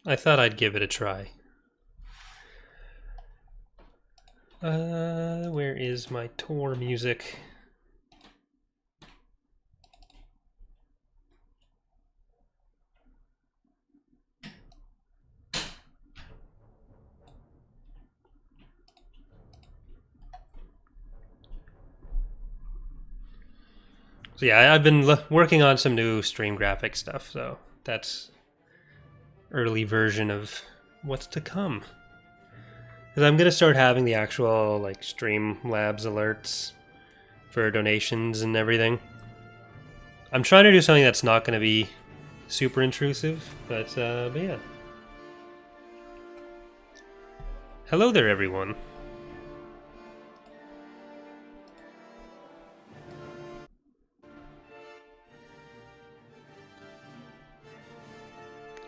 I thought I'd give it a try. Where is my tour music? So yeah, I've been working on some new stream graphic stuff, so that's early version of what's to come. Because I'm gonna start having the actual like Stream Labs alerts for donations and everything. I'm trying to do something that's not going to be super intrusive, but yeah. Hello there, everyone.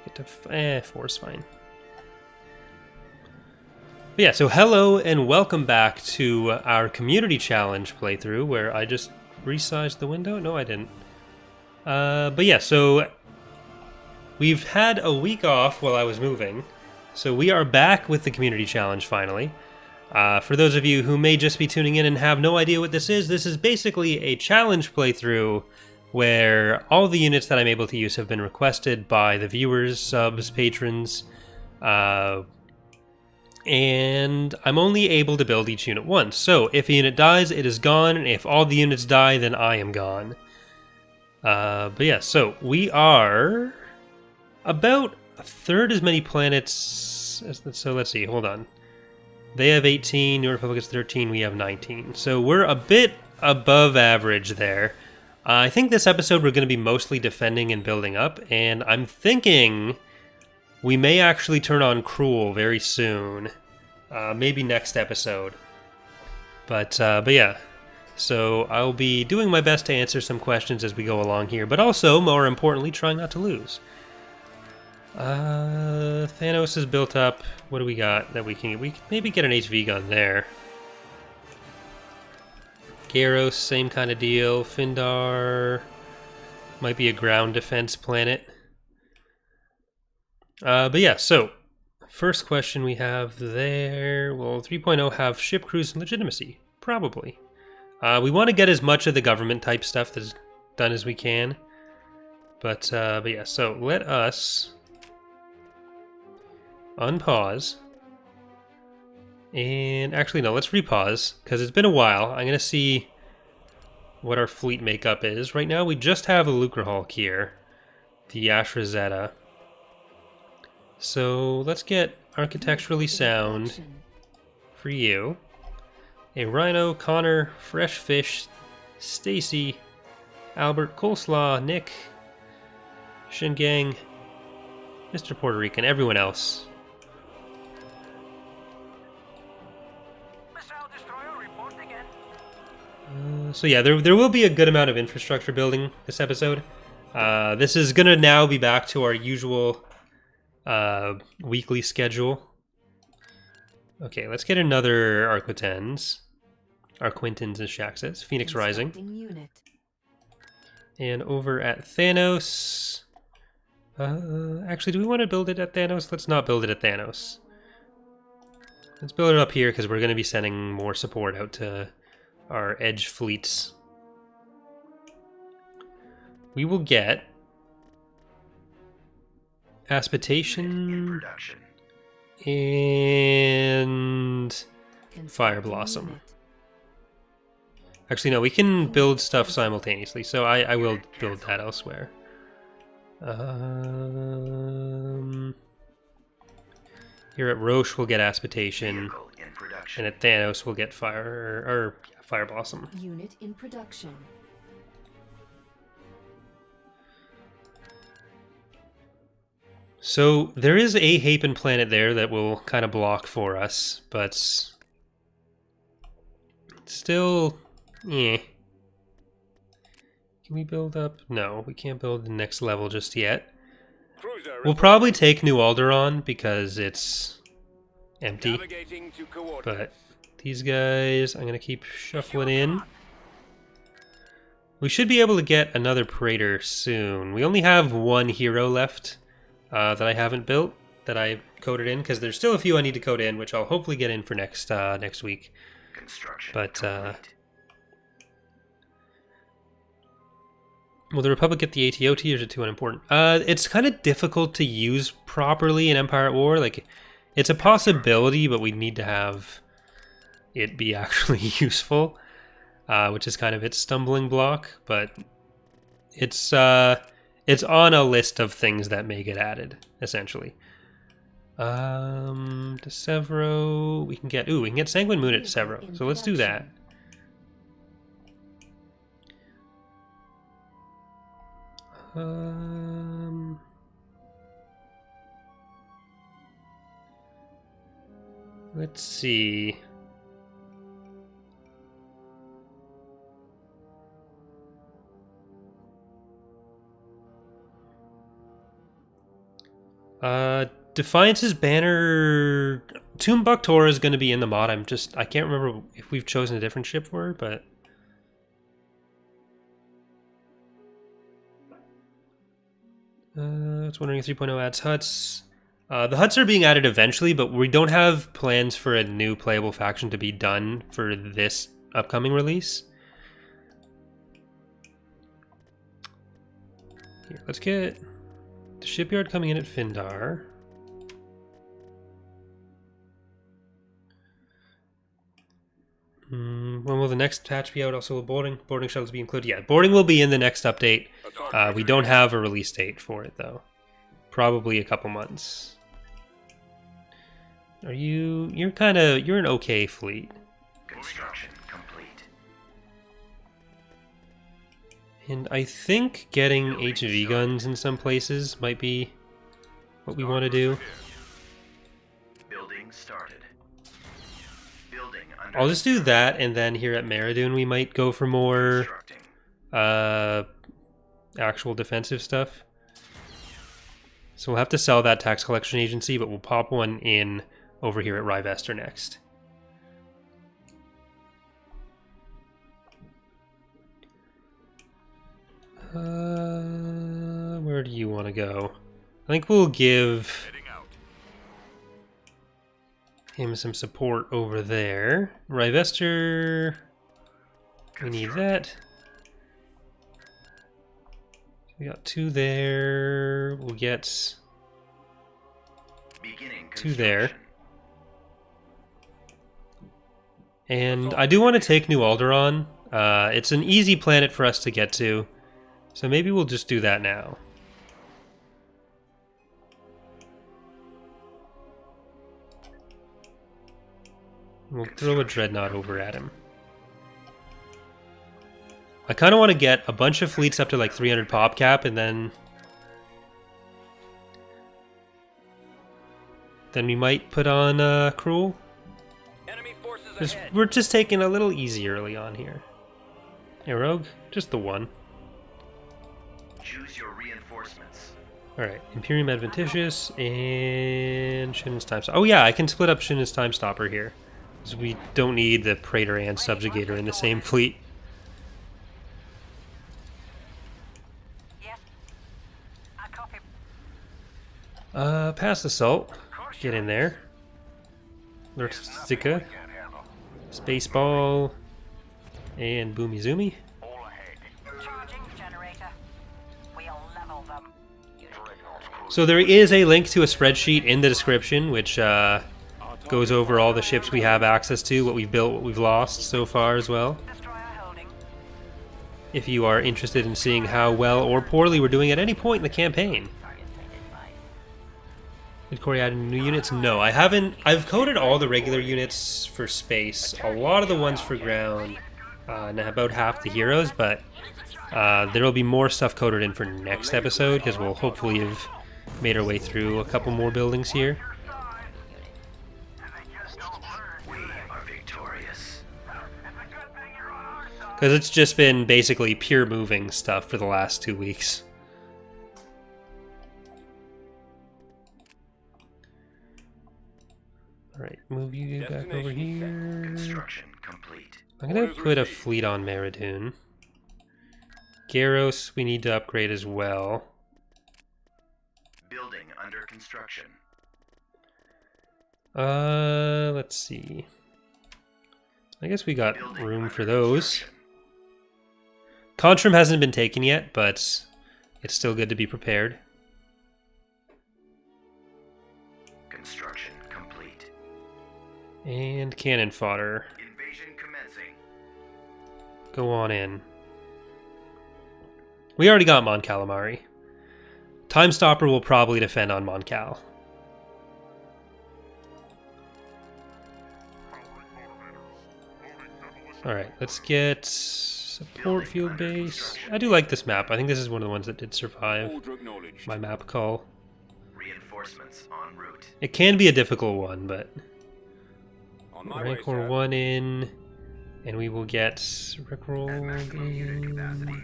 Get to four's fine. But yeah, so hello and welcome back to our community challenge playthrough, where I just resized the window. No, I didn't. But yeah, so we've had a week off while I was moving, so we are back with the community challenge finally. For those of you who may just be tuning in and have no idea what this is basically a challenge playthrough where all the units that I'm able to use have been requested by the viewers, subs, patrons, and I'm only able to build each unit once. So if a unit dies, it is gone, and if all the units die, then I am gone. But yeah, so we are about a third as many planets as, so let's see, hold on. They have 18, New Republic is 13, we have 19. So we're a bit above average there. I think this episode we're going to be mostly defending and building up, and I'm thinking we may actually turn on Cruel very soon. Maybe next episode. But yeah. So I'll be doing my best to answer some questions as we go along here, but also, more importantly, trying not to lose. Thanos is built up. What do we got that we can get? We can maybe get an HV gun there. Garros, same kind of deal. Findar might be a ground defense planet. But yeah, so first question we have there. Will 3.0 have ship crews and legitimacy? Probably. We want to get as much of the government type stuff that's done as we can. But yeah, so let us unpause. And actually, no, let's repause, because it's been a while. I'm going to see what our fleet makeup is. Right now, we just have a Lucrehulk here, the Ashrazetta. So let's get architecturally sound for you. A Rhino, Connor, Fresh Fish, Stacy, Albert, Coleslaw, Nick, Shingang, Mr. Puerto Rican, everyone else. So yeah, there will be a good amount of infrastructure building this episode. This is going to now be back to our usual weekly schedule. Okay, let's get another Arquitens. Arquintens, as Shaq says. Phoenix Rising. And over at Thanos... actually, do we want to build it at Thanos? Let's not build it at Thanos. Let's build it up here, because we're going to be sending more support out to our edge fleets. We will get Aspitation and Fire Blossom. Actually, no, we can build stuff simultaneously, so I will build that elsewhere. Here at Roche, we'll get Aspitation, and at Thanos, we'll get Fire Blossom. Unit in production. So there is a Hapen planet there that will kind of block for us, but still, eh. Can we build up? No, we can't build the next level just yet. We'll probably take New Alderaan because it's empty. But these guys, I'm going to keep shuffling in. We should be able to get another Praetor soon. We only have one hero left that I haven't built. that I coded in, because there's still a few I need to code in, which I'll hopefully get in for next week. But will the Republic get the ATOT, or is it too unimportant? It's kind of difficult to use properly in Empire at War. Like, it's a possibility, but we need to have it be actually useful, which is kind of its stumbling block. But it's on a list of things that may get added, essentially. To Severo, we can get Sanguine Moon at Severo, so let's do that. Let's see. Defiance's banner, Timbuktu is going to be in the mod. I can't remember if we've chosen a different ship for her, but I was wondering if 3.0 adds huts. The huts are being added eventually, but we don't have plans for a new playable faction to be done for this upcoming release. Here, let's get the shipyard coming in at Findar. When will the next patch be out? Also, will boarding shuttles be included? Yeah, boarding will be in the next update. We don't have a release date for it, though. Probably a couple months. You're an okay fleet. Construction complete. And I think getting HV guns in some places might be what we want to do. Building started. Building under. I'll just do that, and then here at Meridoon we might go for more actual defensive stuff. So we'll have to sell that tax collection agency, but we'll pop one in over here at Rivester next. Where do you want to go? I think we'll give him some support over there. Rivester, we need that. We got 2 there. We'll get 2 there. And I do want to take New Alderaan. It's an easy planet for us to get to, so maybe we'll just do that now. We'll throw a dreadnought over at him. I kind of want to get a bunch of fleets up to like 300 pop cap, and then we might put on Cruel. We're just taking a little easy early on here. Hey, Rogue, just the one. Choose your reinforcements. Alright, Imperium Adventitious and Shinnen's Time Stopper. Oh yeah, I can split up Shinnen's Time Stopper here, because we don't need the Praetor and Subjugator in the same fleet. Past Assault. Get in there. Lurtzika. Spaceball. And Boomy Zoomy. So there is a link to a spreadsheet in the description, which goes over all the ships we have access to, what we've built, what we've lost so far as well. If you are interested in seeing how well or poorly we're doing at any point in the campaign. Did Corey add any new units? No, I haven't. I've coded all the regular units for space, a lot of the ones for ground, and about half the heroes, but there will be more stuff coded in for next episode, because we'll hopefully have made our way through a couple more buildings here. We are victorious. Because it's just been basically pure moving stuff for the last 2 weeks. Alright, move you back over here. Construction complete. I'm gonna put a fleet on Meridoon. Garros we need to upgrade as well. Building under construction. Let's see. I guess we got room for those. Contrim hasn't been taken yet, but it's still good to be prepared. Construction complete. And cannon fodder. Invasion commencing. Go on in. We already got Mon Calamari. Time Stopper will probably defend on Mon Cal. Alright, let's get support field base. I do like this map. I think this is one of the ones that did survive my map call. Reinforcements en route. It can be a difficult one, but On my way, Rancor sir. 1 in, and we will get Rickroll in.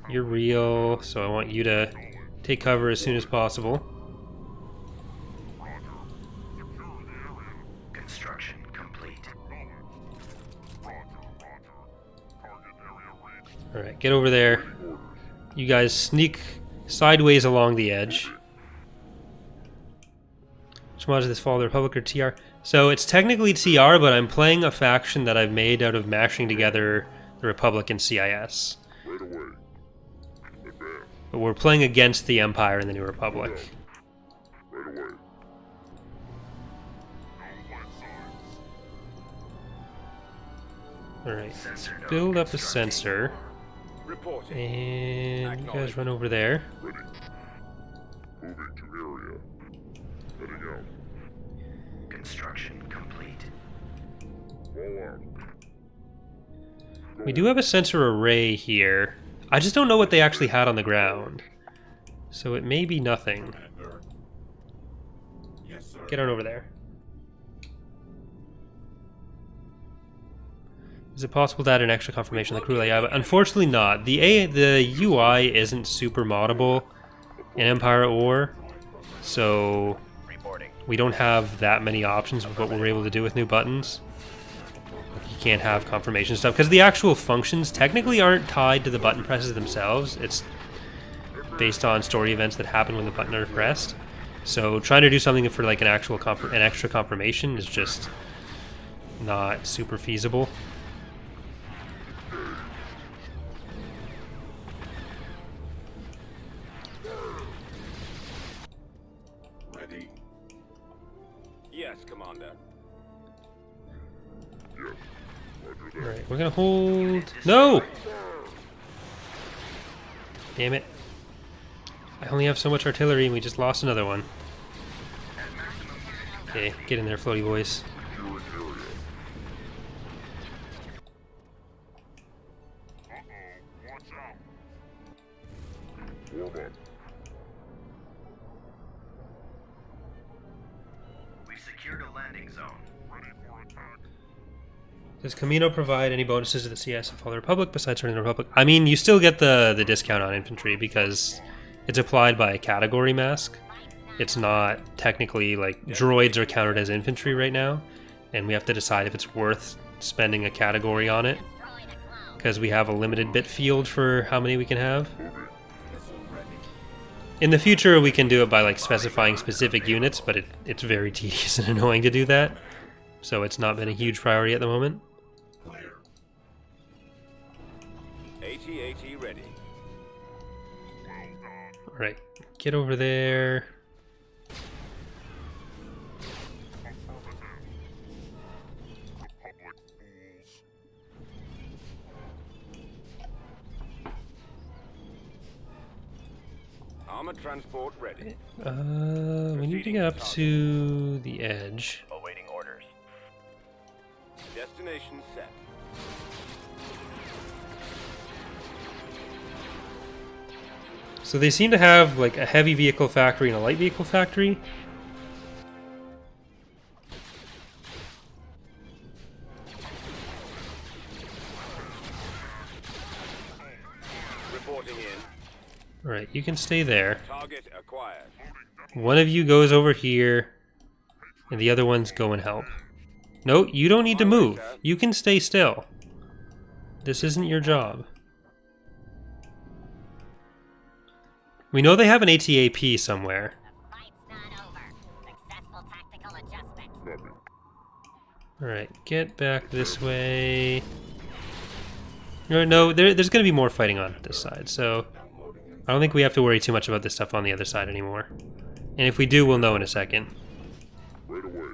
You're real, so I want you to take cover as soon as possible. Construction complete. Alright, get over there. You guys sneak sideways along the edge. Which mod is this fall, the Republic or TR? So it's technically TR, but I'm playing a faction that I've made out of mashing together the Republic and CIS. But we're playing against the Empire and the New Republic. Alright, let's build up a sensor. Reporting. And you guys run over there. Construction complete. We do have a sensor array here. I just don't know what they actually had on the ground. So it may be nothing. Get on over there. Is it possible to add an extra confirmation on the crew layout? But unfortunately not. The UI isn't super moddable in Empire at War. So we don't have that many options with what we're able to do with new buttons. You can't have confirmation stuff because the actual functions technically aren't tied to the button presses themselves. It's based on story events that happen when the button are pressed. So trying to do something for like an actual an extra confirmation is just not super feasible. Ready. Yes, Commander. Alright, we're gonna hold... No! Damn it. I only have so much artillery and we just lost another one. Okay, get in there, floaty boys. We've secured a landing zone. Does Camino provide any bonuses to the CS of the Republic besides turning the Republic? I mean, you still get the discount on infantry because it's applied by a category mask. It's not technically, like, droids are counted as infantry right now, and we have to decide if it's worth spending a category on it because we have a limited bit field for how many we can have. In the future, we can do it by, like, specifying specific units, but it's very tedious and annoying to do that, so it's not been a huge priority at the moment. AT-AT ready. Alright, get over there. Armored transport ready. We need to get up to the edge. Awaiting orders. Destination set. So they seem to have like a heavy vehicle factory and a light vehicle factory. Reporting in. Alright, you can stay there. Target acquired. One of you goes over here, and the other ones go and help. No, you don't need to move. You can stay still. This isn't your job. We know they have an ATAP somewhere. The fight's not over. Successful tactical adjustment. Alright, get back this way. No, there's going to be more fighting on this side, so I don't think we have to worry too much about this stuff on the other side anymore. And if we do, we'll know in a second. Right away.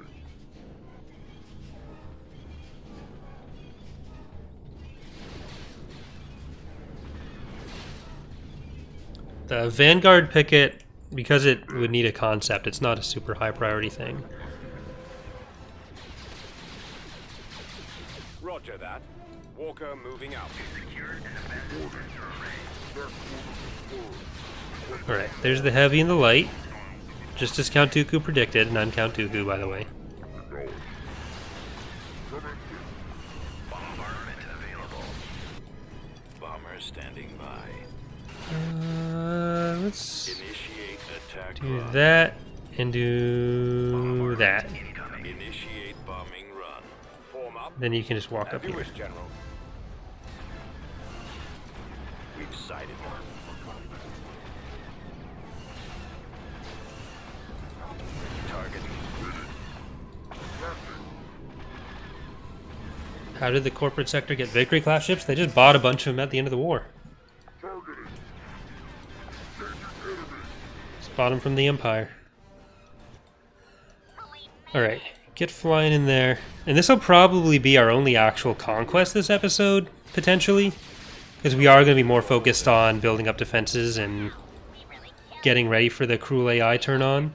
The Vanguard picket, because it would need a concept, it's not a super high priority thing. Roger that. Walker moving out. Alright, there's the heavy and the light. Just as Count Dooku predicted, and I'm Count Dooku, by the way. Bombardment available. Bomber standing by. Let's Initiate attack. do run. that and do that. Incoming. Initiate bombing run. Form up. Then you can just walk As up you here. wish, General. We've sighted them. Target. How did the corporate sector get Victory class ships? They just bought a bunch of them at the end of the war. Just bought them from the Empire. Alright, get flying in there. And this will probably be our only actual conquest this episode, potentially. Because we are going to be more focused on building up defenses and getting ready for the cruel AI turn on.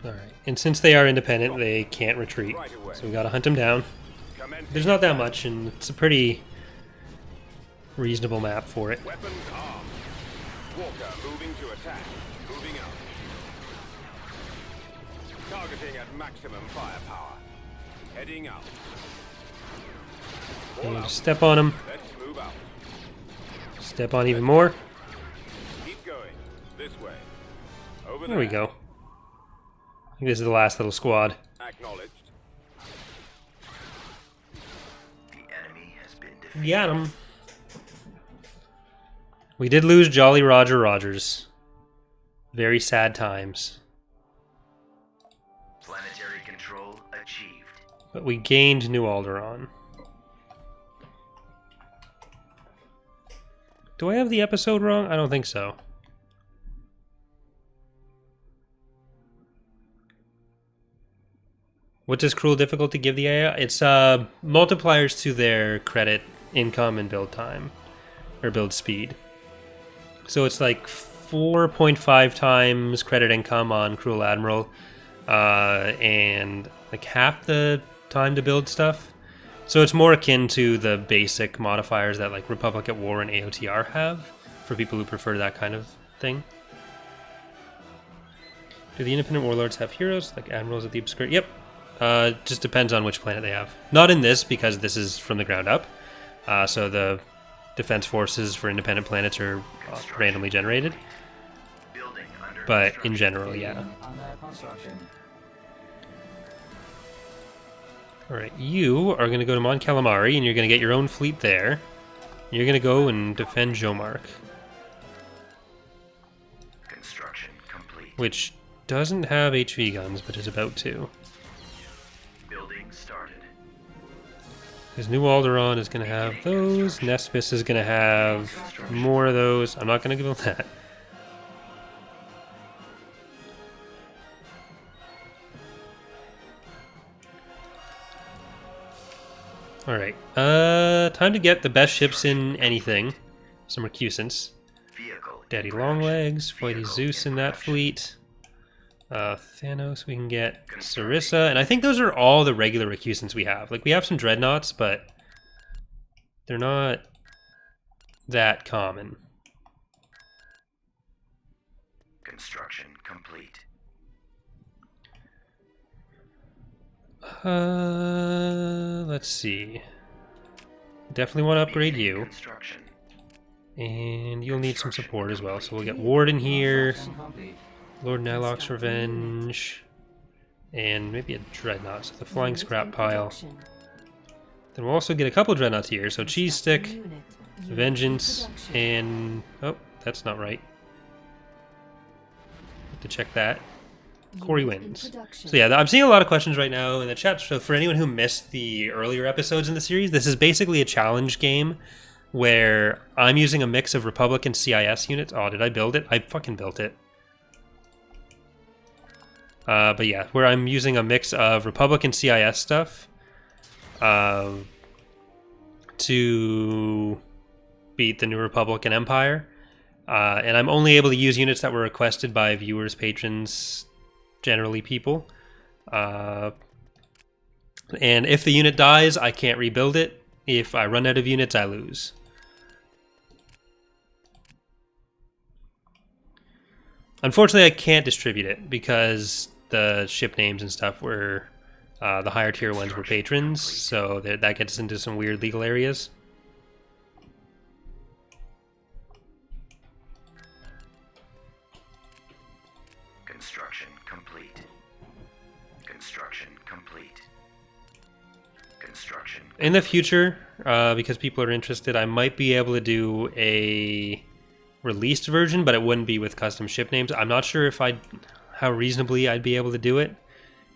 Alright, and since they are independent, they can't retreat. So we gotta hunt them down. There's not that much, and it's a pretty reasonable map for it. Weapons armed. Walker moving to attack. Moving up. Targeting at maximum firepower. Heading up. All And out. just step on them. Let's move out. Step on even more. Keep going. This way. Over There we go. I think this is the last little squad. Acknowledged. The enemy has been defeated. Got him. We did lose Jolly Roger Rogers. Very sad times. Planetary control achieved. But we gained New Alderaan. Do I have the episode wrong? I don't think so. What does cruel difficulty give the AI? It's multipliers to their credit, income, and build time. Or build speed. So it's like 4.5 times credit income on Cruel Admiral, and like half the time to build stuff. So it's more akin to the basic modifiers that like Republic at War and AOTR have, for people who prefer that kind of thing. Do the independent warlords have heroes, like admirals at the obscure? Yep. Just depends on which planet they have. Not in this, because this is from the ground up. So the defense forces for independent planets are randomly generated. Building under But in construction. general, yeah. Alright, you are going to go to Mon Calamari, and you're going to get your own fleet there. You're going to go and defend Jomark, Construction complete. which doesn't have HV guns, but is about to. Building started. Because New Alderaan is going to have those, Nespis is going to have more of those. I'm not going to give them that. Alright, time to get the best ships in anything. Some recusants. Vehicle. Daddy in production. Longlegs, Flighty Vehicle Zeus in that production. fleet. Thanos, we can get Sarissa, and I think those are all the regular recusants we have. Like, we have some dreadnoughts, but they're not that common. Construction complete. Let's see. Definitely want to upgrade you, Construction. and you'll need some support as well. So we'll get Warden here, Lord Nilok's Revenge, and maybe a Dreadnought. So the Flying Scrap Pile. And we'll also get a couple dreadnoughts here. So Cheese Stick, Vengeance, and... oh, that's not right. Have to check that. Corey wins. So yeah, I'm seeing a lot of questions right now in the chat. So for anyone who missed the earlier episodes in the series, this is basically a challenge game where I'm using a mix of Republic and CIS units. Oh, did I build it? I fucking built it. But yeah, where I'm using a mix of Republic and CIS stuff to beat the New Republic and Empire. And I'm only able to use units that were requested by viewers, patrons, generally people. And if the unit dies, I can't rebuild it. If I run out of units, I lose. Unfortunately, I can't distribute it because the ship names and stuff were the higher tier ones were patrons, so that gets into some weird legal areas. Construction complete. Construction complete. Construction. In the future, because people are interested, I might be able to do a released version, but it wouldn't be with custom ship names. I'm not sure if how reasonably I'd be able to do it,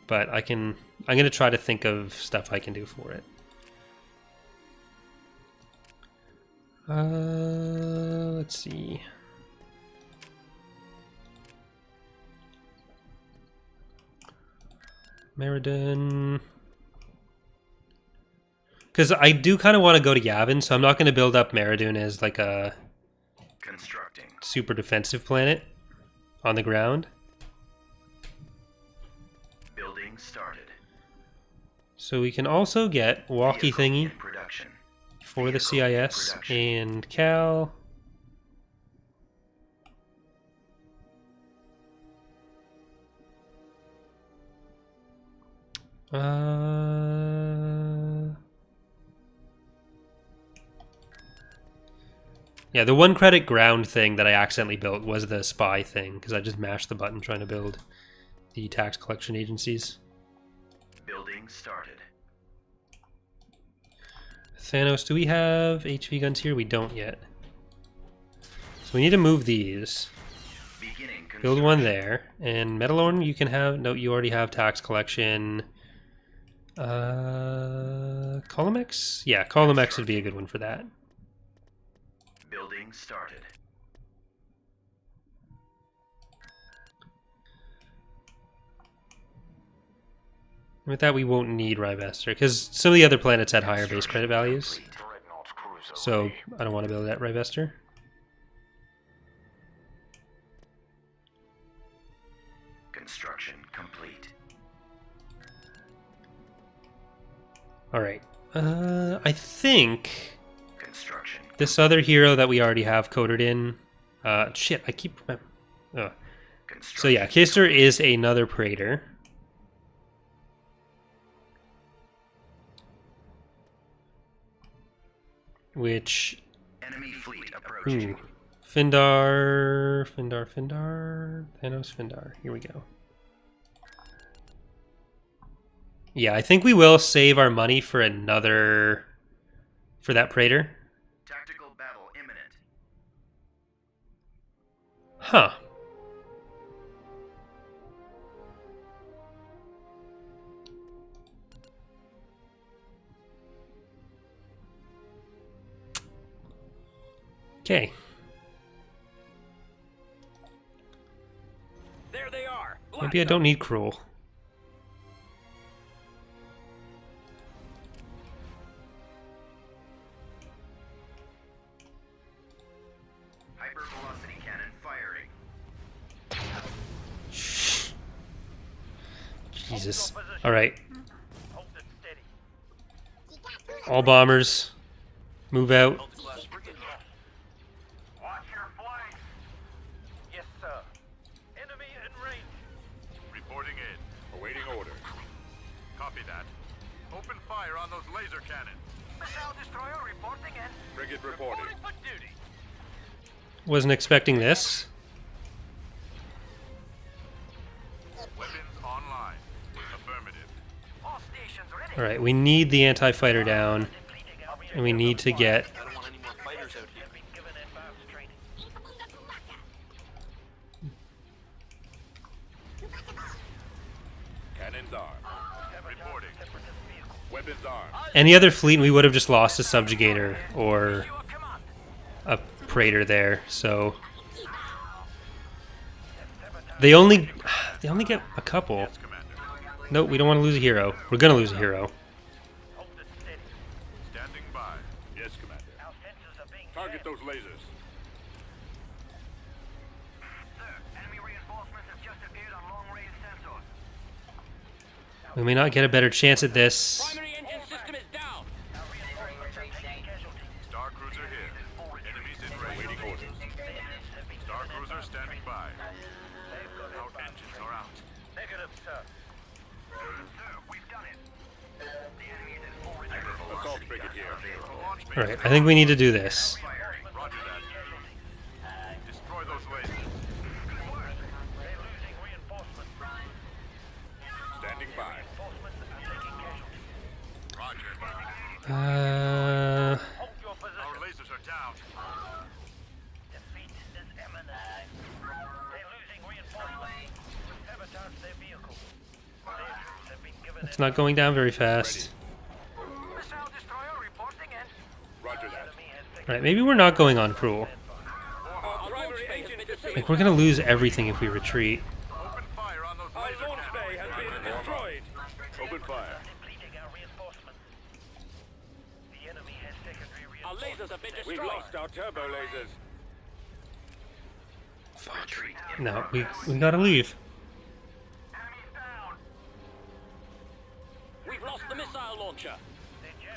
but I'm going to try to think of stuff I can do for it. Let's see. Meriden. Because I do kind of want to go to Yavin, so I'm not going to build up Meriden as like a Constructing. super defensive planet on the ground. Building started. So we can also get walkie Vehicle thingy in production. for the Vehicle in CIS production. and Cal. Yeah, the 1 credit ground thing that I accidentally built was the spy thing, because I just mashed the button trying to build the tax collection agencies. Building started. Thanos, do we have HV guns here? We don't yet. So we need to move these. Beginning Build one construction. there. And Metalorn, you can have... no, you already have tax collection. Colomex? Yeah, Colomex would be a good one for that. Building started. With that, we won't need Rivester, because some of the other planets had higher base credit values. So I don't want to build that Rivester. Construction complete. Alright. I think Construction. this other hero that we already have coded in... shit, I keep remembering. Oh. So yeah, Kister is another Praetor. Which... Enemy fleet approaching. ooh. Findar... Thanos Findar. Here we go. Yeah, I think we will save our money for another... for that Praetor. Tactical battle imminent. Huh. Okay. There they are. Maybe I don't need Cruel. Hypervelocity cannon firing. Jesus. Alright. Hold it steady. All bombers. Move out. Watch your flanks. Yes, sir. Enemy in range. Reporting in. Awaiting order. Copy that. Open fire on those laser cannons. Missile destroyer reporting in. Frigate reporting. For duty. Wasn't expecting this. Weapons online. Affirmative. All stations ready. Alright, we need the anti-fighter down. And we need to get... I don't want any more fighters out here. Cannons armed. Reporting. Weapons armed. Any other fleet, we would have just lost a subjugator or a praetor there, so... They only get a couple. Yes, Commander. Nope, we don't want to lose a hero. We're gonna lose a hero. Standing by. Yes, Commander. Target those lasers. Enemy reinforcements have just appeared on long-range sensors. We may not get a better chance at this. Primary engine system is down. Star Cruiser here. Enemies in range. Waiting orders. Star Cruiser standing by. Our engines are out. Negative, sir. Sir, we've done it. The enemy is in full retreat. Assault frigate here. Launch base. Alright, I think we need to do this. Roger that. Destroy those lasers. They're losing reinforcements. Standing by. Roger. Hold your position. Our lasers are down. Defeat is imminent. They're losing reinforcements. Sabotage their vehicle. Their troops have been given It's not going down very fast. missile destroyer reporting in. Roger that. Alright, maybe we're not going on cruel. Our primary engine is disabled. Like, we're gonna lose everything if we retreat. Open fire on those Our laser launch bay has cannons. been destroyed. Open fire. Depleting our reinforcements. The enemy has secondary Our reinforcements. lasers have been We've destroyed. lost our turbo lasers. No, we gotta leave. Enemies down. We've lost the missile launcher.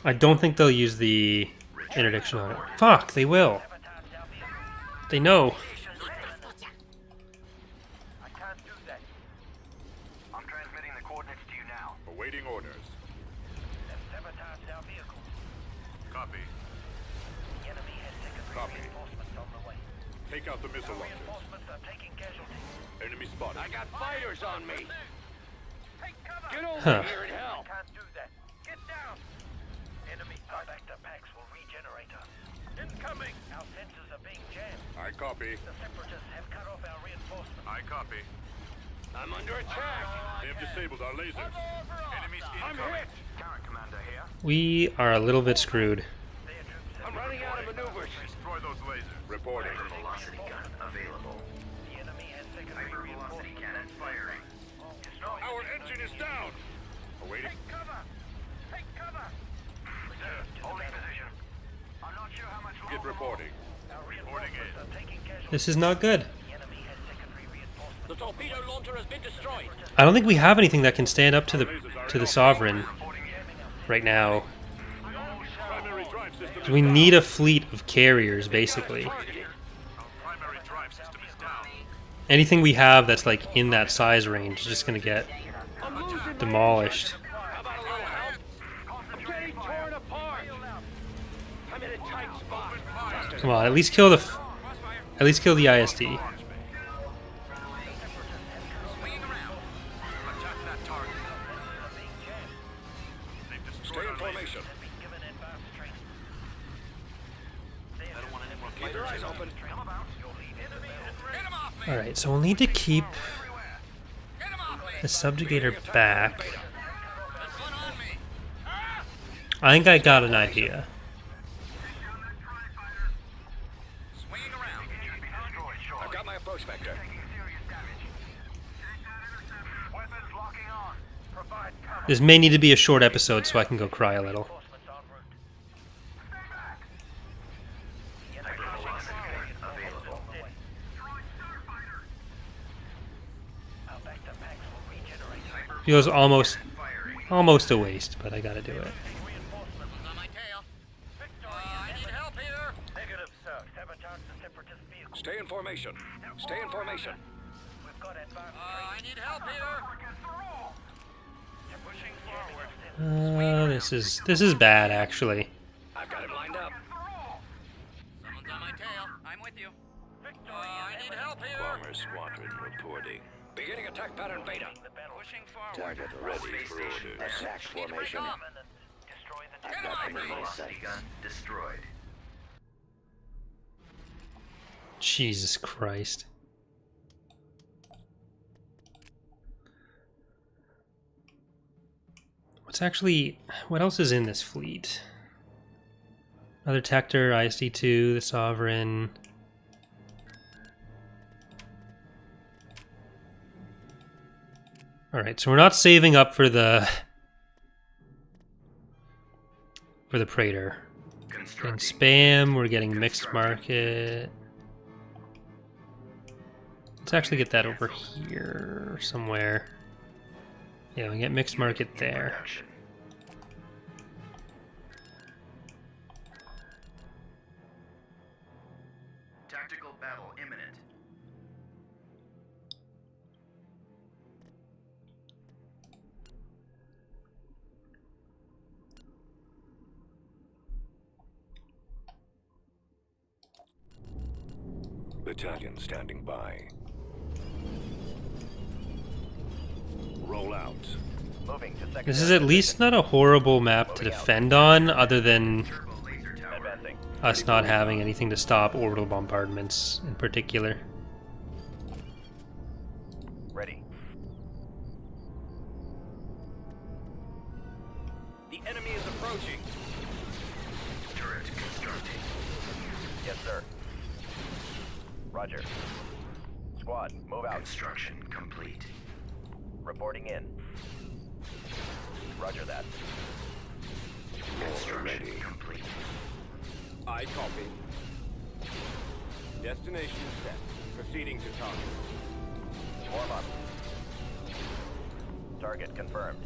I don't think they'll use the interdiction on it. Fuck, they will. They know. I can't do that. I'm transmitting the coordinates to you now. Awaiting orders. They've sabotaged our vehicle. Copy. The enemy has secondary Copy. reinforcements on the way. Take out the missile launchers. Reinforcements are taking casualties. Enemy spotted. I got fighters on me. Take cover. Get over Huh. here and help. Can't do that. Get down. Enemy Vector packs will regenerate us. Incoming. Our sensors are being jammed. I copy. The separatists have cut off our reinforcements. I copy. I'm under attack. They have disabled our lasers. Enemies I'm incoming. hit. Current commander here. We are a little bit screwed. Their troops have I'm running out of maneuvers. Destroy those lasers. Reporting. velocity gun available. The enemy has secondary reinforcements. Cannon firing. Destroy. Our engine is down. Awaiting. Take cover. Take cover. Sir, holding position. I'm not sure how much Get reporting. Our Reporting reinforcements in. are taking casualties. This is not good. The enemy has secondary reinforcements. The torpedo launcher has been destroyed. I don't think we have anything that can stand up to the Sovereign right now. Primary drive system We need a fleet of carriers, basically. Primary drive system is down. Anything we have that's like in that size range is just gonna get I'm losing. demolished. How about a little help? I'm getting torn apart. I'm in a tight spot. Come on, at least kill the ISD. Swing around. Attack that target. They've destroyed our formation. Given advanced training. I don't want any more Keep your eyes open. Come about. Your lead enemy is Get him off me. All right, so we'll need to keep Everywhere. Get him off me. the subjugator back. There's one on me. Ah! I think I got an idea. Swinging around. I've got my approach vector. serious damage. Weapons locking on. Provide cover. This may need to be a short episode so I can go cry a little. Reinforcements en route. Stay back. The enemy available. Our Vector packs will regenerate. Feels almost a waste, but I gotta do it. Reinforcements. On my tail. I need help here. Negative, sir. Sabotage the separatist vehicle. Stay in formation. Stay in formation. We've got advanced I need help here. pushing forward. This is bad actually. I've got him lined up. Someone's on my tail. I'm with you. I need help here. Bomber squadron reporting. Beginning attack pattern beta. Pushing forward. Target ready for orders. Attack formation. Destroy the I've got them in my sights. Destroyed. Jesus Christ. What else is in this fleet? Another Tector, ISD-2, the Sovereign. Alright, so we're not saving up for the Praetor. Getting spam, we're getting mixed market. Let's actually get that over here somewhere. Yeah, we get mixed market there. Tactical battle imminent. Battalion standing by. Roll out. Moving to second. This is at least not a horrible map to defend on, other than Turbo laser tower. Advancing. us not having anything to stop orbital bombardments in particular. Ready. The enemy is approaching. Turret constructing. Yes, sir. Roger. Squad, move out. Construction complete. Reporting in. Roger that. Construction complete. I copy. Destination set. Proceeding to target. Warm up. Target confirmed.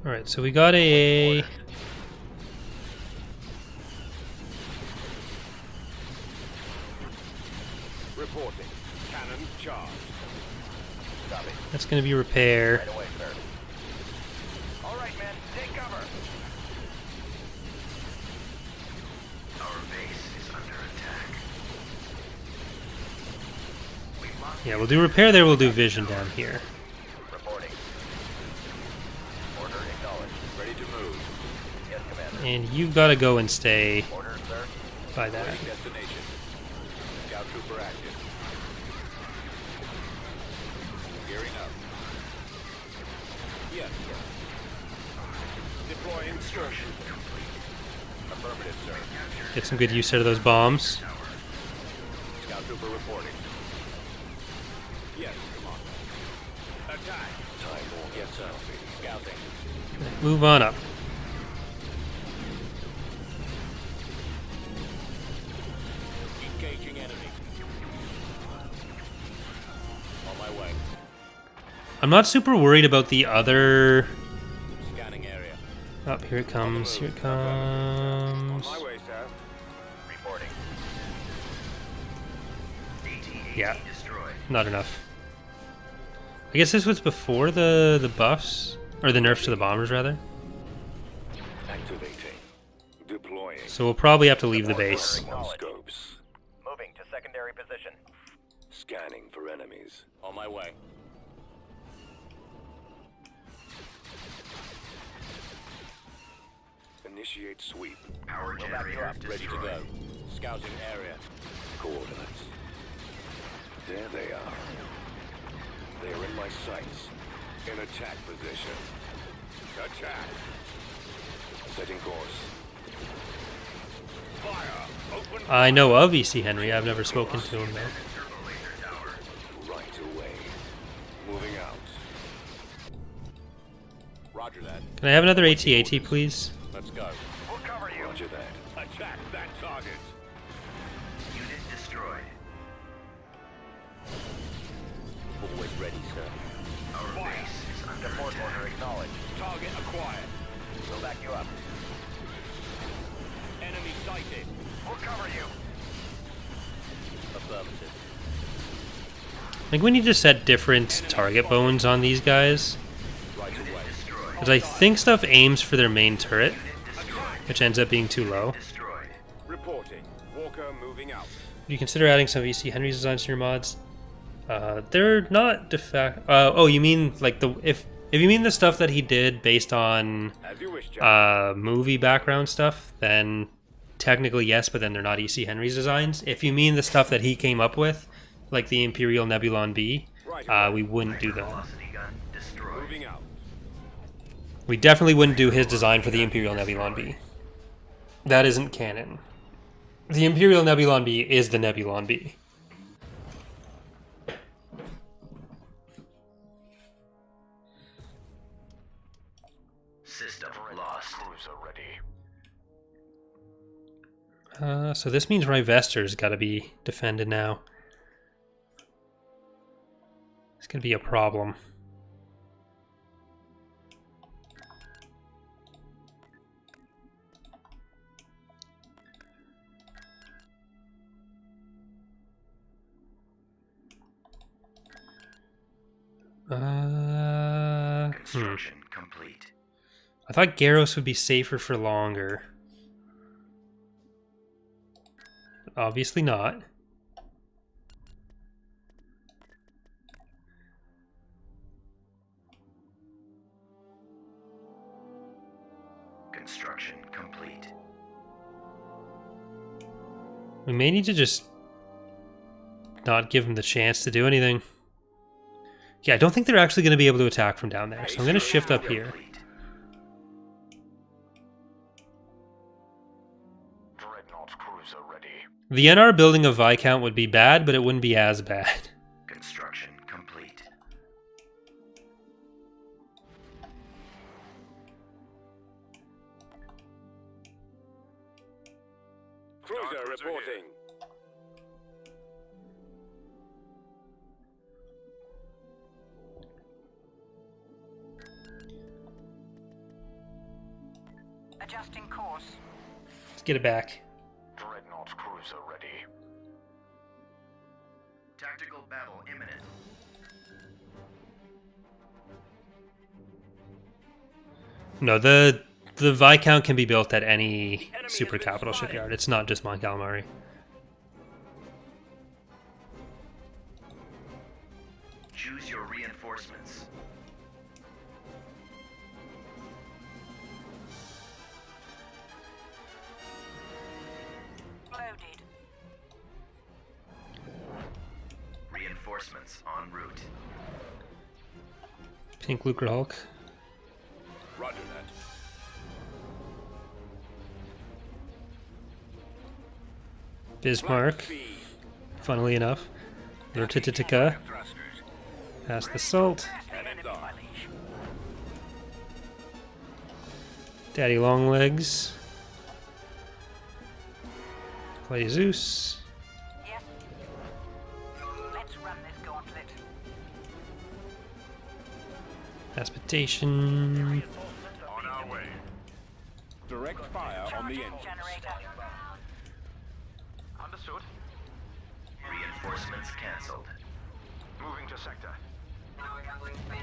Alright, so we got a... Reporting. Cannon charged. Copy. That's going to be repair. Right away, sir. All right, men. Take cover. Our base is under attack. We lost. Yeah, we'll do repair there, we'll do vision down here. Reporting. Order acknowledged. Ready to move. Yes, Commander. And you've got to go and stay Orders, sir. by that. Destination. Scout trooper active. Gearing up. Yes. Deploying Construction complete. Affirmative, sir. Get some good use out of those bombs. Scout trooper reporting. Yes, Commander. Attack. Time war. Yes, sir. Scouting. Move on up. Engaging enemy. On my way. I'm not super worried about the other... Scanning area. Oh, here it comes, here it On comes. my way, sir. Reporting. AT-AT Yeah. destroyed. Not enough. I guess this was before the buffs, or the nerfs to the bombers, rather. Activating. Deploying. So we'll probably have to leave the base. Acknowledged. Scopes. Moving to secondary position. Scanning for enemies. On my way. Initiate sweep. Power We'll back you generator up. destroyed. Ready to go. Scouting area. Coordinates. There they are. They are in my sights. In attack position. Attack. Setting course. Fire. Open. I know of EC Henry, I've never spoken to him though. Turbo laser tower. Right away. Moving out. Roger that. Can I have another AT-AT, please? Let's go. We'll cover you. Roger that. Attack that target. Unit destroyed. Always ready, sir. Our base is under Support attack. order acknowledged. Target acquired. We'll back you up. Enemy sighted. We'll cover you. Affirmative. I think we need to set different target bones on these guys. Right away. Destroyed. Because I think stuff aims for their main turret, which ends up being too low. Destroyed. Reporting. Walker moving out. Do you consider adding some EC Henry's designs to your mods? They're not oh, you mean like if you mean the stuff that he did based on As you wish, Jack. movie background stuff, then technically yes, but then they're not E.C. Henry's designs. If you mean the stuff that he came up with, like the Imperial Nebulon B, we wouldn't do that. Velocity gun destroyed. Moving out. We definitely wouldn't do his design for the Imperial Nebulon B. That isn't canon. The Imperial Nebulon B is the Nebulon B. System lost. Cruiser ready. So this means Rhyvester's got to be defended now. It's going to be a problem. Construction complete. I thought Garros would be safer for longer. Obviously not. Construction complete. We may need to just not give him the chance to do anything. Yeah, I don't think they're actually going to be able to attack from down there, so I'm going to shift up here. Complete. Dreadnought cruiser ready. The NR building a Viscount would be bad, but it wouldn't be as bad. Construction complete. Cruiser reporting. Adjusting course. Let's get it back. Dreadnought cruiser ready. Tactical battle imminent. No, the Viscount can be built at any super capital shipyard. It's not just Mon Calamari. Choose your reinforcements. Loaded. Reinforcements en route. Pink Lucre Hulk. Roger that. Bismarck. Speed. Funnily enough. Lurtitica. Thrusters. Past the Salt. Cannons on. Daddy Longlegs. Clay Zeus. Yes. Let's run this gauntlet. Aspitation. On our way. Direct fire on the engine. Generator. Understood. Reinforcements cancelled. Moving to sector.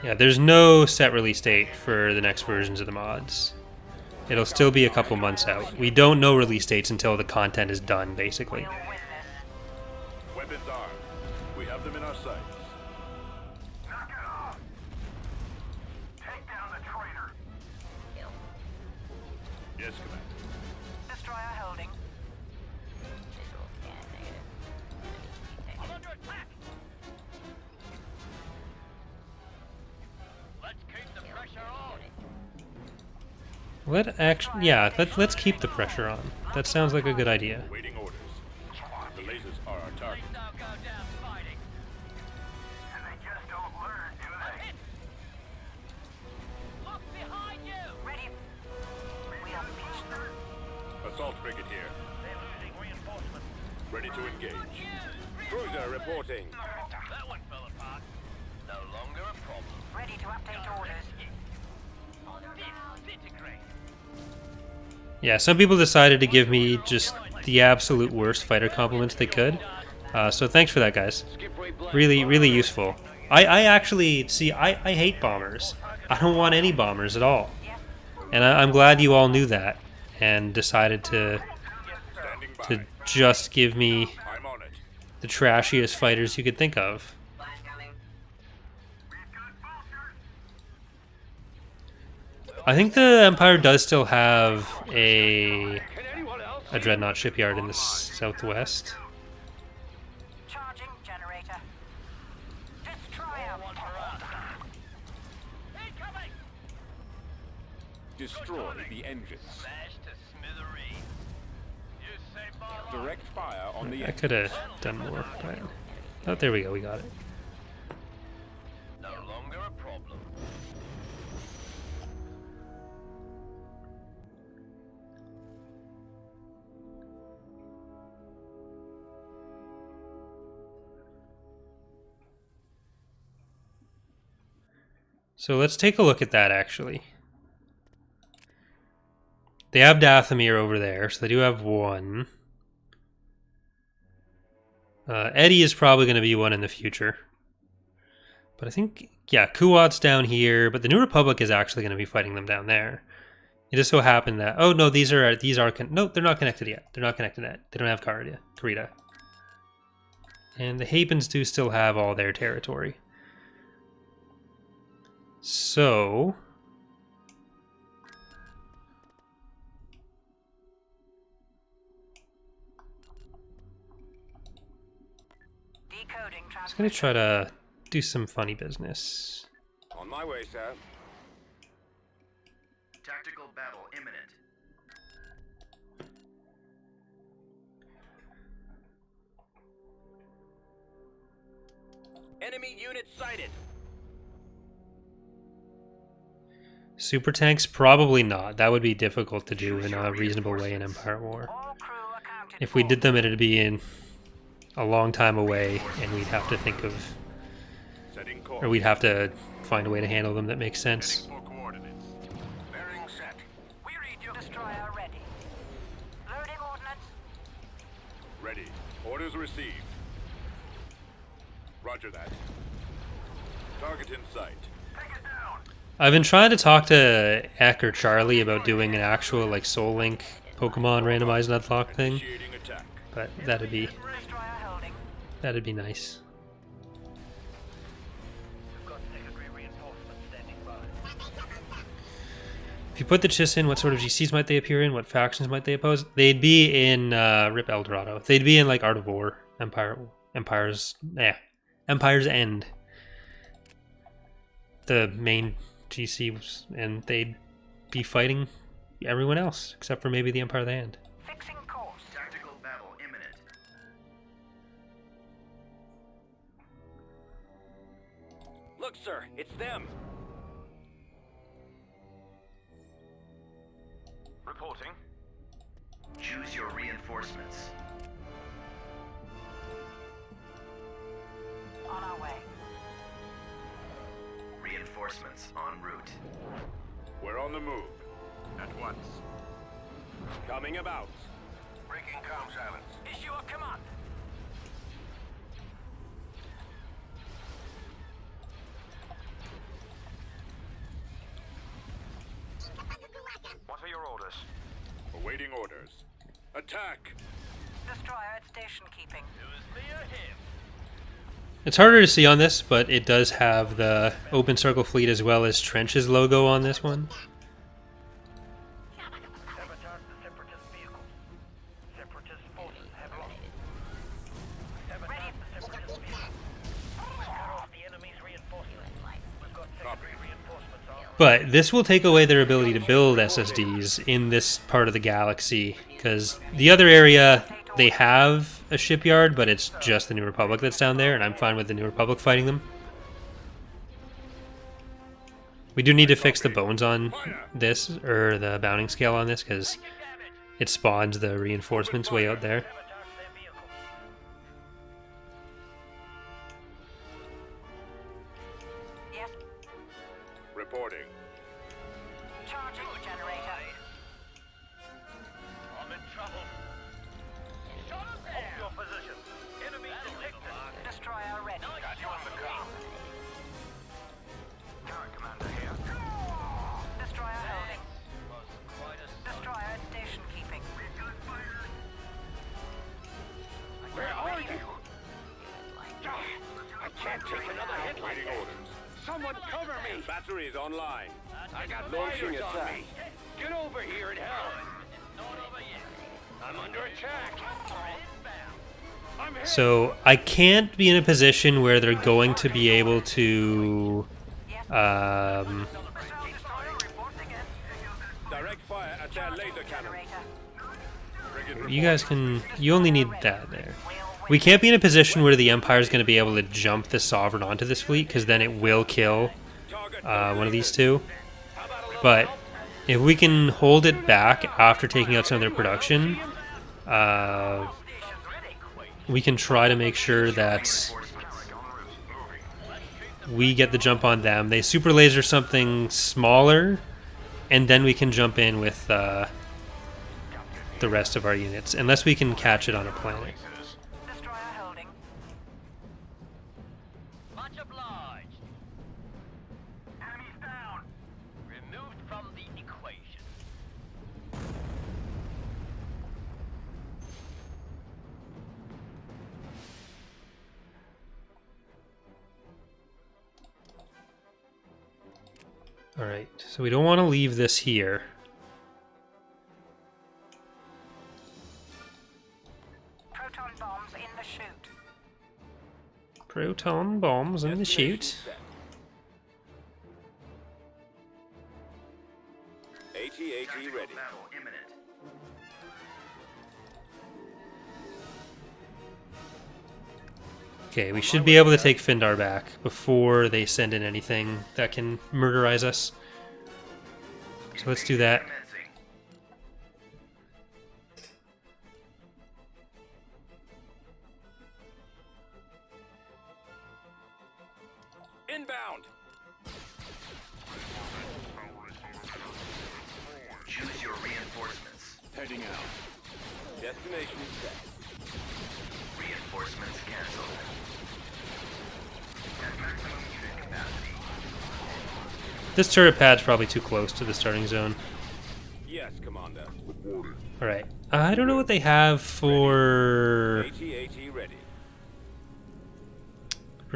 Yeah, there's no set release date for the next versions of the mods. It'll still be a couple months out. We don't know release dates until the content is done, basically. We'll win this. Weapons armed. We have them in our sights. Knock it off. Take down the traitor. Yes, Commander. Destroyer holding. I'm under attack. Let's keep the pressure on. Let's keep the pressure on. That sounds like a good idea. Waiting orders. The lasers are our target. Don't go down fighting. And they just don't learn, do they? Look behind you. Ready. We are pitched. Assault frigate here. They're losing reinforcements. Ready to engage. Cruiser reporting. That one fell apart. No longer a problem. Ready to update orders. Disintegrate. Yeah, some people decided to give me just the absolute worst fighter compliments they could. So thanks for that, guys. Really, really useful. I actually, see, I hate bombers. I don't want any bombers at all. And I'm glad you all knew that and decided to Standing by. just give me I'm on it. the trashiest fighters you could think of. I think the Empire does still have a dreadnought shipyard in the southwest. Charging generator. Destroyer. Incoming. Destroy the engines. Smash to smithereens. You saved my life. Direct fire on the I engines. could have done more. But... oh, there we go. We got it. No longer a problem. So let's take a look at that, actually. They have Dathomir over there, so they do have one. Eddie is probably going to be one in the future. But I think, yeah, Kuat's down here, but the New Republic is actually going to be fighting them down there. It just so happened that, oh no, these are no, they're not connected yet. They're not connected yet. They don't have Karita. And the Habens do still have all their territory. So... Decoding I was going to try to do some funny business. On my way, sir. Tactical battle imminent. Enemy unit sighted. Super tanks? Probably not. That would be difficult to do in a reasonable way in Empire War. All crew accounted If we for. did them, it'd be in a long time away, and we'd have to think of, Setting course. or we'd have to find a way to handle them that makes sense. For coordinates. Bearing set. We read you. Destroyer ready. Loading ordnance. Ready. Orders received. Roger that. Target in sight. Take it down. I've been trying to talk to Eck or Charlie about doing an actual like Soul Link Pokemon randomized nuzlocke thing, Initiating attack. but that'd be Destroyer holding. nice. We've got secondary reinforcements standing by. If you put the Chiss in, what sort of GCs might they appear in? What factions might they oppose? They'd be in Rip Eldorado. They'd be in like Art of War, Empire's End. The main GC, and they'd be fighting everyone else except for maybe the Empire of the Hand. Fixing course. Tactical battle imminent. Look, sir, it's them. Reporting. Choose your reinforcements. On our way. Reinforcements en route. We're on the move. At once. Coming about. Breaking comm silence. Issue a command. What are your orders? Awaiting orders. Attack! Destroyer at station keeping. It was me or him. It's harder to see on this, but it does have the Open Circle Fleet as well as Trench's logo on this one. Sabotage the Separatist vehicles. Separatist forces have lost. Sabotage the Separatist vehicles. Cut off the enemy's reinforcements. We've got secondary reinforcements on. But this will take away their ability to build SSDs in this part of the galaxy, because the other area, they have a shipyard, but it's just the New Republic that's down there, and I'm fine with the New Republic fighting them. We do need to fix the bones on this, or the bounding scale on this, because it spawns the reinforcements way out there. Sabotage their vehicles. Yes. Reporting. Charging generator. I'm in trouble. Hold your position. Enemy detected. Destroyer ready. Got you on the comm. Current commander here. Destroyer holding. Destroyer at station keeping. Where are you? I can't take another hit like Waiting this. orders. Someone cover me. Batteries online. I got Launching fighters on attack. me. Get over here and help. I'm under attack. I'm hit. So I can't be in a position where they're going to be able to. Um, Direct fire at their laser cannon. you guys can. You only need that there. We can't be in a position where the Empire is going to be able to jump the Sovereign onto this fleet, because then it will kill one of these two. But if we can hold it back after taking out some of their production, we can try to make sure that we get the jump on them. They super laser something smaller, and then we can jump in with the rest of our units, unless we can catch it on a planet. Destroyer holding. Much obliged. Enemies down. Removed from the equation. Alright, so we don't want to leave this here. Proton bombs in the chute. Proton bombs in the chute. AT-AT ready. Battle imminent. Okay, we should be able to take Findar back before they send in anything that can murderize us. So let's do that. Commencing. Inbound. Choose your reinforcements. Heading out. Destination set. Reinforcements canceled. At maximum unit capacity. This turret pad's probably too close to the starting zone. Yes, Commander. Alright. I don't know what they have for AT-AT ready.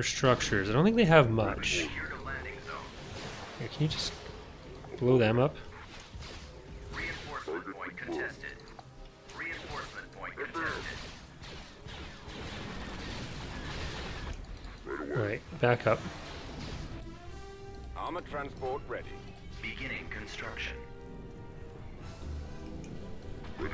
structures. I don't think they have much. Secure the landing zone. Here, can you just blow them up? Reinforcement point contested. Reinforcement point contested. Alright, back up. Armor transport ready. Beginning construction. I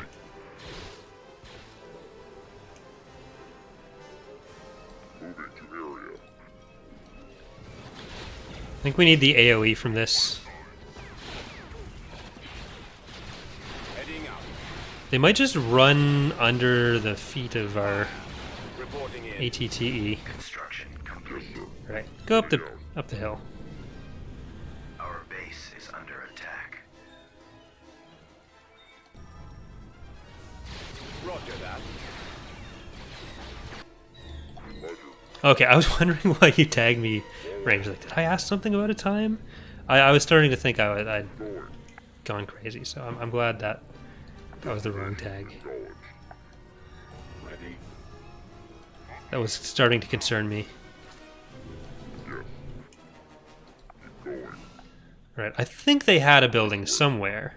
think we need the AoE from this. Heading out. They might just run under the feet of our Reporting in. ATTE. Construction complete. Right, go up the hill. Our base is under attack. Roger that. Okay, I was wondering why you tagged me, Range. Like, did I ask something about a time? I was starting to think I'd gone crazy, so I'm glad that was the wrong tag. That was starting to concern me. Right, I think they had a building somewhere.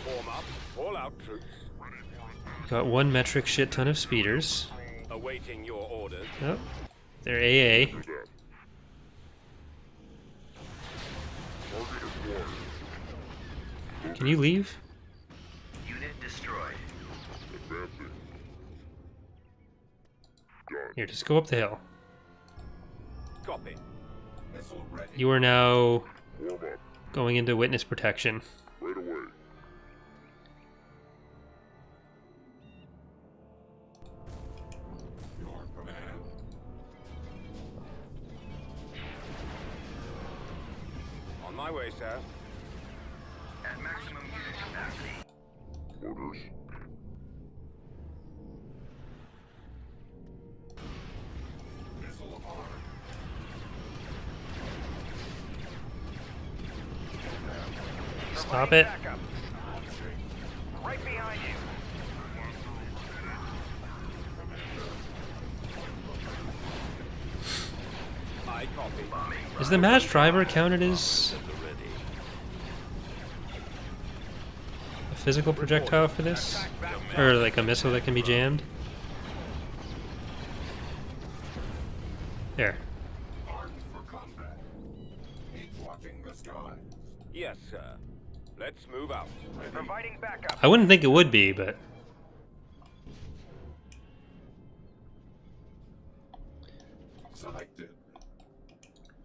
Form up. All out troops. Got one metric shit ton of speeders. Awaiting your orders. Oh, they're AA. Can you leave? Unit destroyed. Here, just go up the hill. Copy. You are now going into witness protection. On my way, sir. At maximum unit capacity. Stop it. Backup. Right behind you. I copy. Is the match driver counted as a physical projectile for this? Or like a missile that can be jammed? There. Yes, sir. Let's move out. Providing backup. I wouldn't think it would be, but Selected.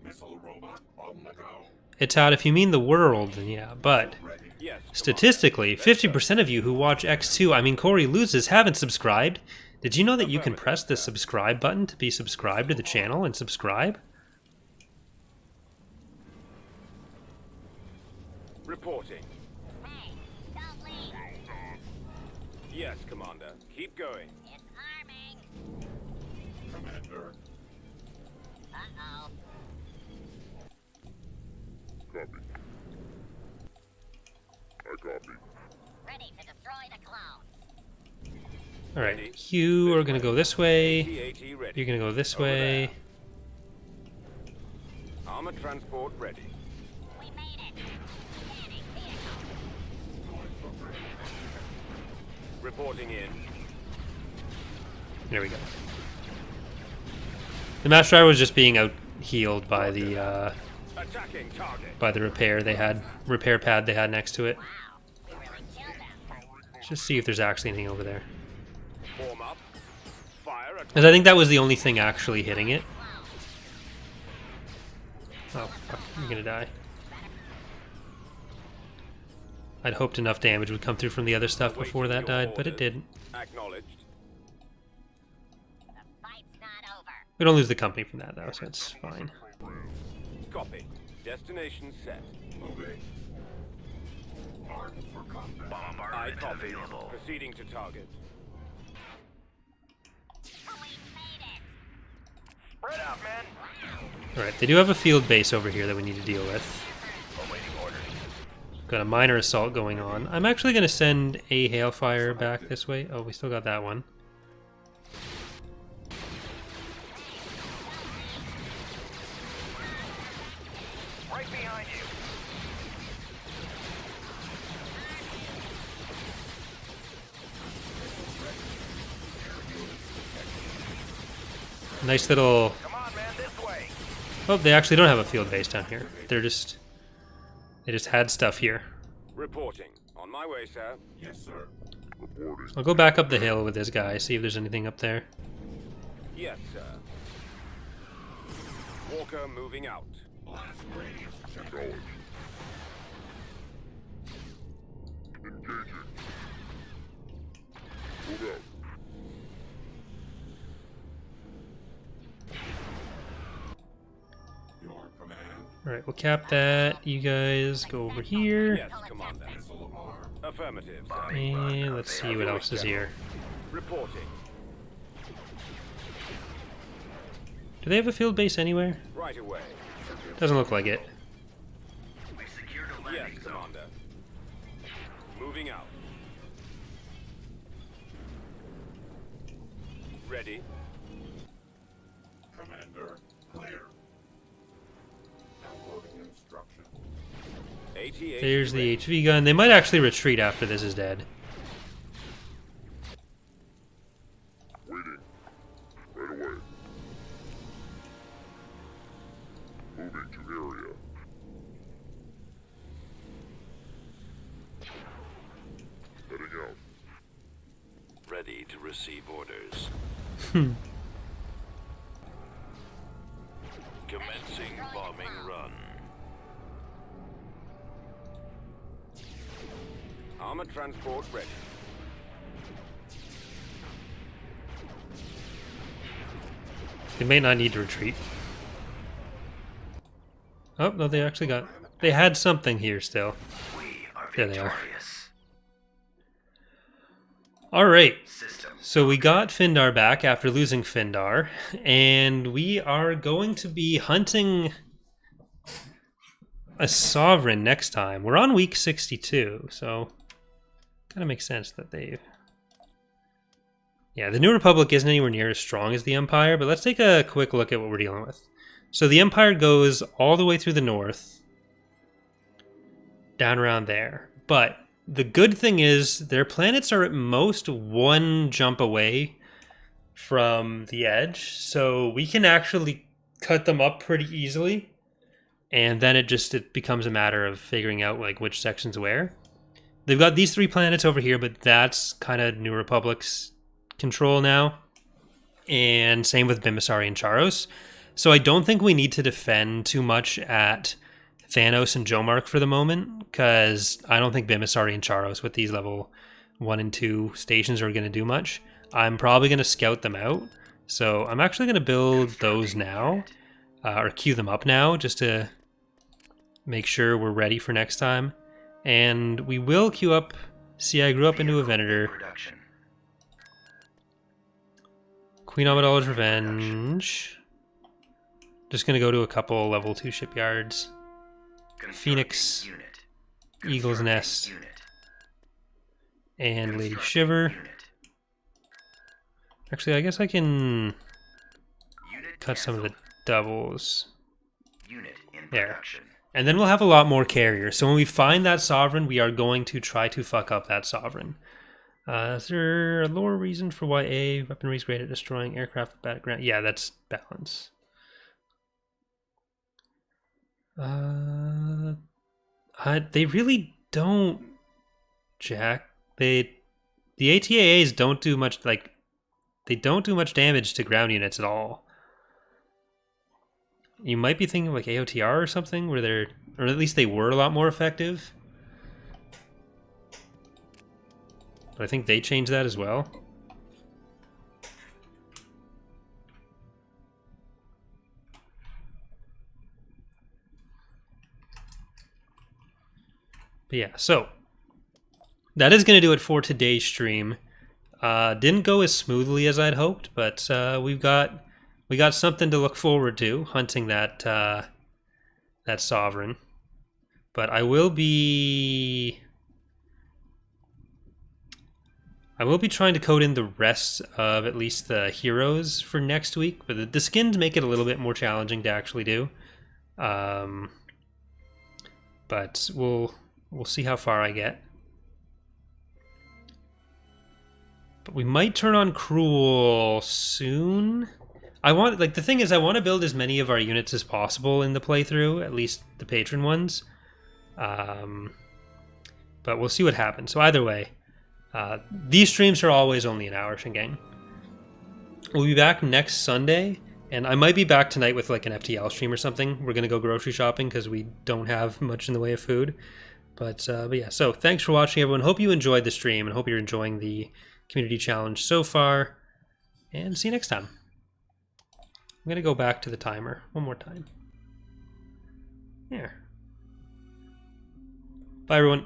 Missile robot on the go. it's out if you mean the world, then yeah, but Yes. statistically, 50% of you who watch X2, I mean Corey loses, haven't subscribed. Did you know that you can press the subscribe button to be subscribed to the channel and subscribe? Reporting. Yes, Commander. Keep going. Commander. Copy. I copy. Ready to destroy the clone. Alright, you are going to go this way. T-AT ready. You're going to go this Over way. there. Armor transport ready. We made it. Scanning vehicle. Reporting in. There we go. The match driver was just being out healed by the Attacking target. repair pad they had next to it. Wow, we really killed them. Let's just see if there's actually anything over there. Form up. Fire at Because I think that was the only thing actually hitting it. Oh, fuck, you're gonna die. I'd hoped enough damage would come through from the other stuff before that died, but it didn't. acknowledged. The fight's not over. We don't lose the company from that, though, so it's fine. Copy. Destination set. Moving. Armed for combat. I Bombardment copy. available. Proceeding to target. We made it. Spread out, men. Alright, they do have a field base over here that we need to deal with. Awaiting orders. Got a minor assault going on. I'm actually going to send a hailfire back this way. Oh, we still got that one. Right behind you. Nice little... Come on, man, this way. Oh, they actually don't have a field base down here. They just had stuff here. Reporting. On my way, sir. Yes, sir. I'll go back up the hill with this guy, see if there's anything up there. Yes, sir. Walker moving out. Blast radius check. Engaging. Move out. Your command. Alright, we'll cap that. You guys go over here. Yes, Commander. Missile arm. Affirmative, sir. And let's see what else is here. Reporting. Do they have a field base anywhere? Right away. Doesn't look like it. We secured a Yes, landing zone. Commander. Moving out. Ready. Commander. Clear. Downloading instruction. AT-AT There's the ready. HV gun. They might actually retreat after this is dead. Waiting. Right away. Moving to area. Heading out. Ready to receive orders. Commencing bombing run. Armor transport ready. They may not need to retreat. Oh, no, they actually got... They had something here still. We are There they are. victorious. Alright, System. so we got Findar back after losing Findar, and we are going to be hunting a Sovereign next time. We're on week 62, so kind of makes sense that they've... Yeah, the New Republic isn't anywhere near as strong as the Empire, but let's take a quick look at what we're dealing with. So the Empire goes all the way through the north, down around there. But the good thing is their planets are at most one jump away from the edge, so we can actually cut them up pretty easily. And then it becomes a matter of figuring out like which section's where. They've got these 3 planets over here, but that's kind of New Republic's control now. And same with Bimasari and Charos. So I don't think we need to defend too much at Thanos and Jomark for the moment, because I don't think Bimasari and Charos with these level 1 and 2 stations are going to do much. I'm probably going to scout them out. So I'm actually going to build those now, or queue them up now, just to make sure we're ready for next time. And we will queue up... See, I grew up into a Venator. Queen Amidala's Revenge. Just going to go to a couple level 2 shipyards. Phoenix, Eagle's Nest, and Lady Shiver. Actually, I guess I can cut some of the doubles. There. And then we'll have a lot more carriers. So when we find that Sovereign, we are going to try to fuck up that Sovereign. Is there a lower reason for why A weaponry is great at destroying aircraft with bad ground? Yeah, that's balance. They really don't, Jack. The ATAAs don't do much, like, they don't do much damage to ground units at all. You might be thinking like AOTR or something, where they're, or at least they were a lot more effective. But I think they changed that as well. But yeah, so that is going to do it for today's stream. Didn't go as smoothly as I'd hoped, but we got something to look forward to, hunting that that Sovereign. But I will be trying to code in the rest of at least the heroes for next week. But the skins make it a little bit more challenging to actually do. But we'll see how far I get. But we might turn on Cruel soon. The thing is, I want to build as many of our units as possible in the playthrough, at least the patron ones. But we'll see what happens. So either way, these streams are always only an hour, Shingang. We'll be back next Sunday, and I might be back tonight with like an FTL stream or something. We're going to go grocery shopping because we don't have much in the way of food. But yeah, so thanks for watching, everyone. Hope you enjoyed the stream, and hope you're enjoying the community challenge so far. And see you next time. I'm going to go back to the timer one more time. There. Bye, everyone.